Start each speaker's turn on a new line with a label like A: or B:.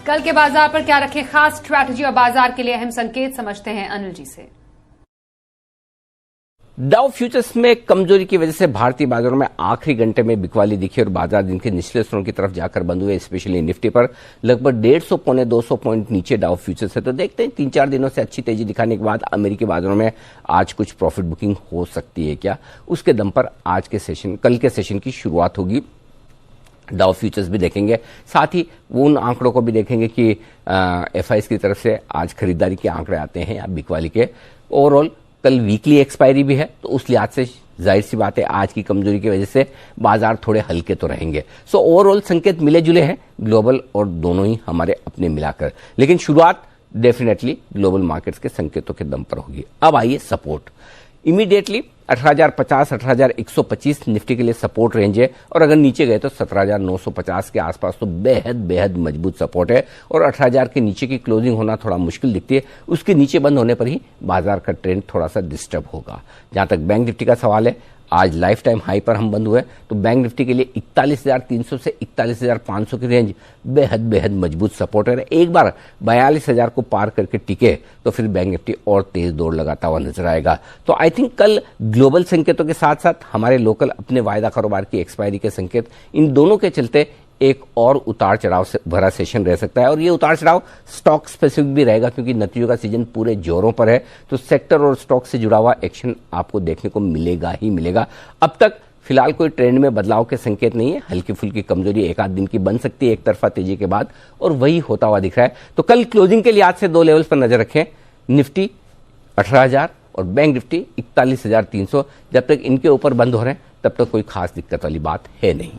A: कल के बाजार पर क्या रखें खास स्ट्रैटेजी और बाजार के लिए अहम संकेत, समझते हैं अनिल जी से।
B: डाउ फ्यूचर्स में कमजोरी की वजह से भारतीय बाजारों में आखिरी घंटे में बिकवाली दिखी और बाजार दिन के निचले स्तरों की तरफ जाकर बंद हुए। स्पेशली निफ्टी पर लगभग 150 पौने 200 पॉइंट नीचे डाउ फ्यूचर्स है। तो देखते हैं 3-4 दिनों से अच्छी तेजी दिखाने के बाद अमेरिकी बाजारों में आज कुछ प्रॉफिट बुकिंग हो सकती है क्या, उसके दम पर आज के सेशन, कल के सेशन की शुरुआत होगी। डाउ फ्यूचर्स भी देखेंगे, साथ ही वो उन आंकड़ों को भी देखेंगे कि एफआईएस की तरफ से आज खरीदारी के आंकड़े आते हैं या बिकवाली के। ओवरऑल कल वीकली एक्सपायरी भी है, तो उस लिहाज से जाहिर सी बात है आज की कमजोरी की वजह से बाजार थोड़े हल्के तो रहेंगे। सो ओवरऑल संकेत मिले जुले हैं ग्लोबल और दोनों ही हमारे अपने मिलाकर, लेकिन शुरुआत डेफिनेटली ग्लोबल मार्केट्स के संकेतों के दम पर होगी। अब आइए सपोर्ट। इमीडिएटली 18,050, 18,125 निफ्टी के लिए सपोर्ट रेंज है, और अगर नीचे गए तो 17,950 के आसपास तो बेहद बेहद मजबूत सपोर्ट है, और 18,000 के नीचे की क्लोजिंग होना थोड़ा मुश्किल दिखती है। उसके नीचे बंद होने पर ही बाजार का ट्रेंड थोड़ा सा डिस्टर्ब होगा। जहां तक बैंक निफ्टी का सवाल है, आज लाइफ टाइम हाई पर हम बंद हुए, तो बैंक निफ्टी के लिए 41,300 से 41,500 की रेंज बेहद बेहद मजबूत सपोर्ट है। एक बार 42,000 को पार करके टिके तो फिर बैंक निफ्टी और तेज दौड़ लगाता हुआ नजर आएगा। तो आई थिंक कल ग्लोबल संकेतों के साथ साथ हमारे लोकल अपने वायदा कारोबार की एक्सपायरी के संकेत, इन दोनों के चलते एक और उतार चढ़ाव से भरा सेशन रह सकता है। और ये उतार चढ़ाव स्टॉक स्पेसिफिक भी रहेगा, क्योंकि नतीजों का सीजन पूरे जोरों पर है, तो सेक्टर और स्टॉक से जुड़ा हुआ एक्शन आपको देखने को मिलेगा ही मिलेगा। अब तक फिलहाल कोई ट्रेंड में बदलाव के संकेत नहीं है। हल्की फुल्की कमजोरी एक आध दिन की बन सकती है एक तरफा तेजी के बाद, और वही होता हुआ दिख रहा है। तो कल क्लोजिंग के लिहाज से 2 लेवल्स पर नजर रखें, निफ्टी 18,000 और बैंक निफ्टी 41,300। जब तक इनके ऊपर बंद हो रहे हैं तब तक कोई खास दिक्कत वाली बात है नहीं।